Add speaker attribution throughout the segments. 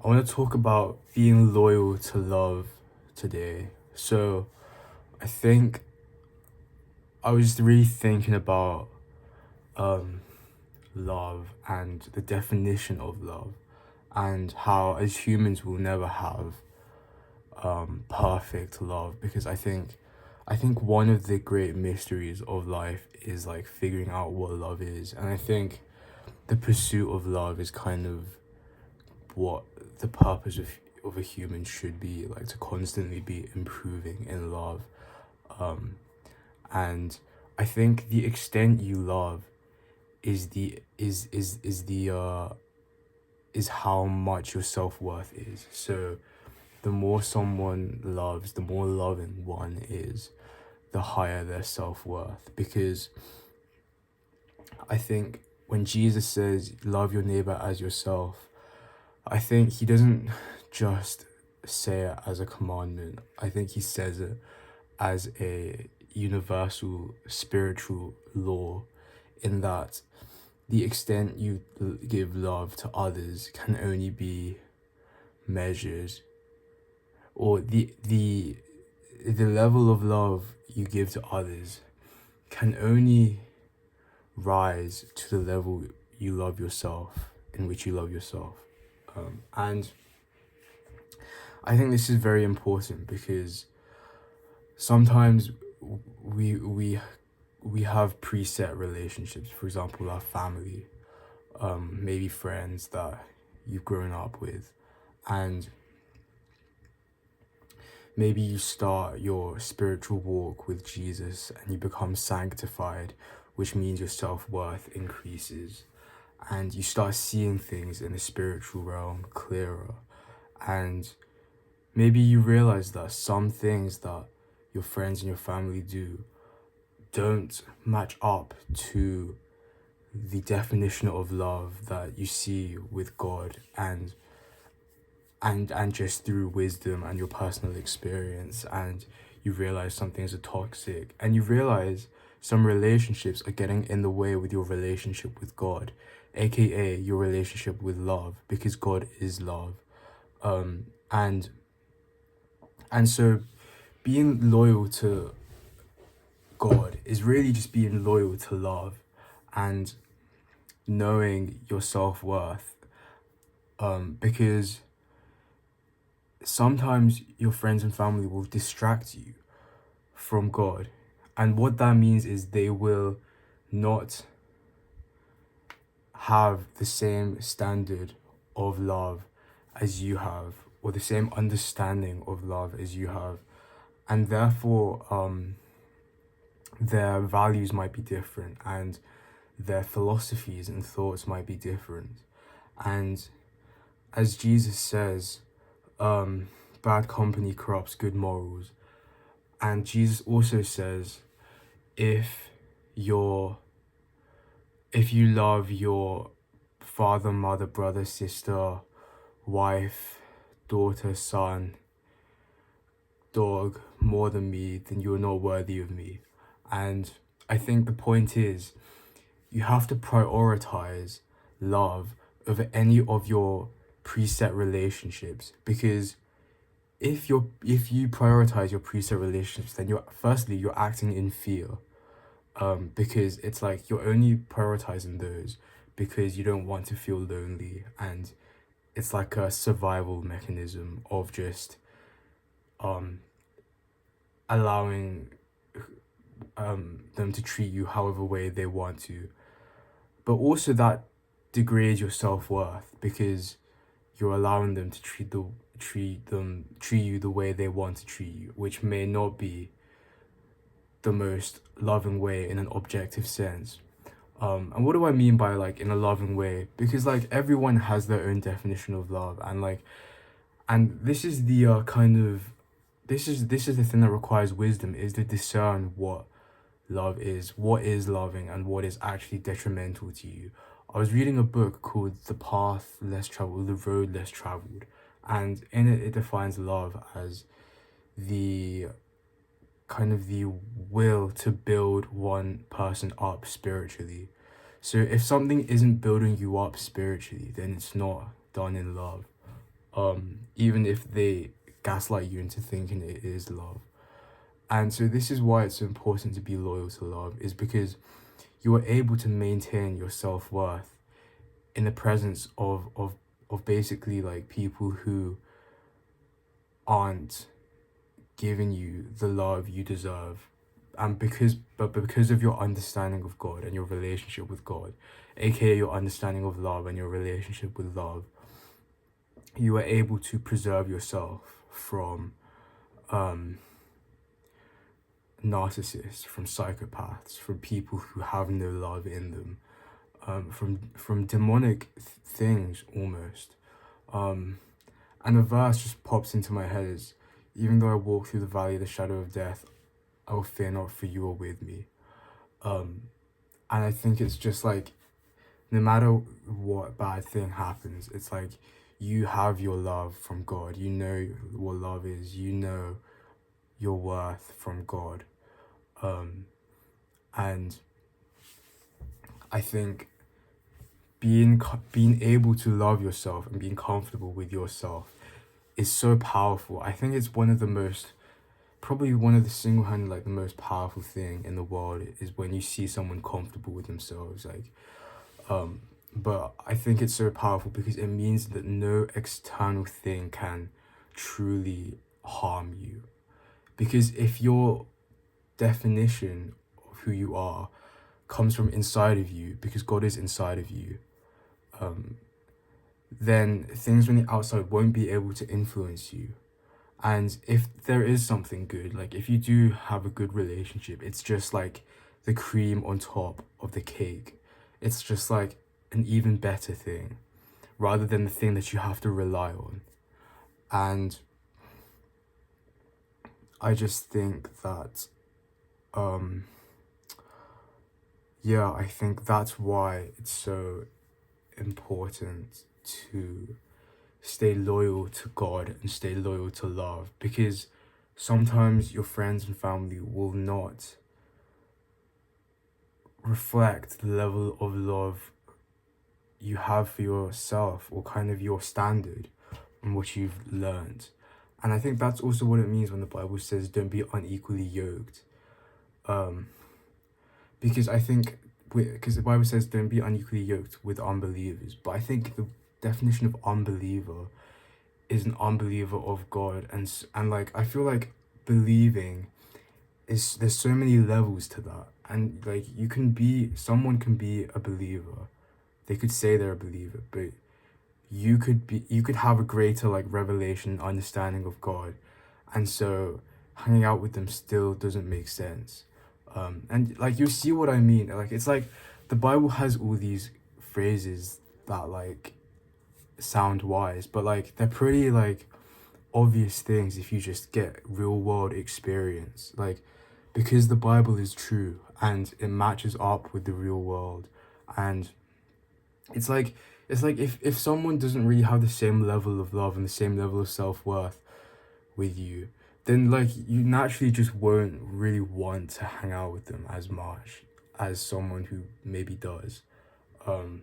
Speaker 1: I want to talk about being loyal to love today. So, I think I was really thinking about um, love and the definition of love, and how as humans we'll never have perfect love, because I think one of the great mysteries of life is like figuring out what love is, and I think the pursuit of love is kind of what the purpose of a human should be, like to constantly be improving in love. And I think the extent you love is the is how much your self-worth is. So the more someone loves, the more loving one is, the higher their self-worth. Because I think when Jesus says love your neighbor as yourself, I think he doesn't just say it as a commandment. I think he says it as a universal spiritual law, in that the extent you give love to others can only be measured, or the level of love you give to others can only rise to the level you love yourself, in which you love yourself. And I think this is very important, because sometimes we have preset relationships. For example, our family, maybe friends that you've grown up with, and maybe you start your spiritual walk with Jesus and you become sanctified, which means your self-worth increases, and you start seeing things in the spiritual realm clearer. And maybe you realize that some things that your friends and your family do don't match up to the definition of love that you see with God, and just through wisdom and your personal experience. And you realize some things are toxic, and you realize some relationships are getting in the way with your relationship with God, aka your relationship with love, because God is love. And so being loyal to God is really just being loyal to love, and knowing your self-worth. Because sometimes your friends and family will distract you from God. And what that means is they will not have the same standard of love as you have, or the same understanding of love as you have. And therefore, their values might be different, and their philosophies and thoughts might be different. And as Jesus says, bad company corrupts good morals. And Jesus also says, if you love your father, mother, brother, sister, wife, daughter, son, dog more than me, then you're not worthy of me. And I think the point is, you have to prioritize love over any of your preset relationships, because if you prioritize your preset relationships, then you're acting in fear, because it's like you're only prioritizing those because you don't want to feel lonely, and it's like a survival mechanism of just allowing them to treat you however way they want to. But also that degrades your self-worth, because you're allowing them to treat you the way they want to treat you, which may not be the most loving way in an objective sense. And what do I mean by like in a loving way? Because like everyone has their own definition of love, and this is the this is the thing that requires wisdom, is to discern what love is, what is loving, and what is actually detrimental to you. I was reading a book called The Path Less Traveled, The Road Less Traveled, and in it defines love as the kind of the will to build one person up spiritually. So if something isn't building you up spiritually, then it's not done in love. even if they gaslight you into thinking it is love. And so this is why it's so important to be loyal to love, is because you are able to maintain your self-worth in the presence of basically like people who aren't giving you the love you deserve. And because of your understanding of God and your relationship with God, aka your understanding of love and your relationship with love, you are able to preserve yourself from narcissists, from psychopaths, from people who have no love in them, from demonic things almost. And a verse just pops into my head is, even though I walk through the valley of the shadow of death, I will fear not, for you are with me. And I think it's just like, no matter what bad thing happens, it's like you have your love from God. You know what love is. You know your worth from God. And I think being able to love yourself and being comfortable with yourself is so powerful. I think it's one of the most, probably one of the single-handed, like the most powerful thing in the world is when you see someone comfortable with themselves. Like, but I think it's so powerful because it means that no external thing can truly harm you. Because if your definition of who you are comes from inside of you, because God is inside of you, then things from the outside won't be able to influence you. And if there is something good, like if you do have a good relationship, it's just like the cream on top of the cake. It's just like an even better thing, rather than the thing that you have to rely on. And I just think that, yeah, I think that's why it's so important to stay loyal to God and stay loyal to love, because sometimes your friends and family will not reflect the level of love you have for yourself, or kind of your standard and what you've learned. And I think that's also what it means when the Bible says don't be unequally yoked. Because I think, because the Bible says don't be unequally yoked with unbelievers, but I think the definition of unbeliever is an unbeliever of God. And like, I feel like believing is, there's so many levels to that. And like, someone can be a believer, they could say they're a believer, but you could have a greater like revelation, understanding of God, and so hanging out with them still doesn't make sense. And like, you see what I mean? Like, it's like the Bible has all these phrases that like sound wise, but like they're pretty like obvious things if you just get real world experience. Like, because the Bible is true and it matches up with the real world. And it's like if someone doesn't really have the same level of love and the same level of self-worth with you, then like you naturally just won't really want to hang out with them as much as someone who maybe does. And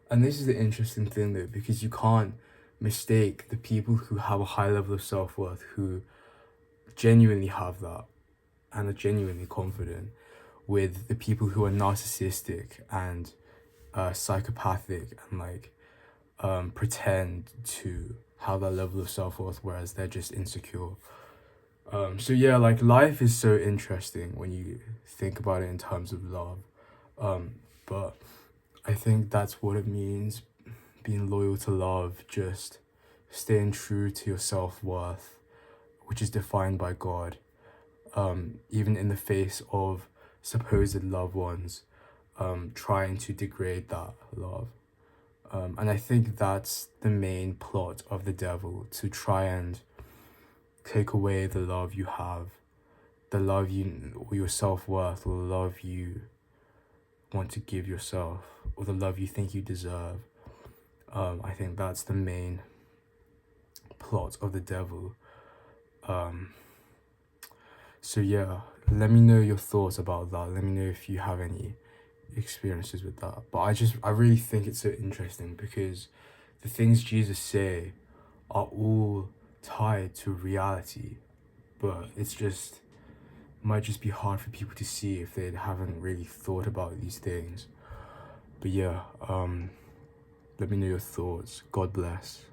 Speaker 1: this is the interesting thing though, because you can't mistake the people who have a high level of self-worth, who genuinely have that and are genuinely confident, with the people who are narcissistic and psychopathic and like pretend to have that level of self-worth, whereas they're just insecure. So yeah, like life is so interesting when you think about it in terms of love. But I think that's what it means, being loyal to love, just staying true to your self-worth, which is defined by God, even in the face of supposed loved ones trying to degrade that love. And I think that's the main plot of the devil, to try and take away the love you have, the love you, or your self-worth, or the love you want to give yourself, or the love you think you deserve. I think that's the main plot of the devil. So yeah, let me know your thoughts about that. Let me know if you have any experiences with that. But I really think it's so interesting, because the things Jesus say are all tied to reality, but might just be hard for people to see if they haven't really thought about these things. But yeah, let me know your thoughts. God bless.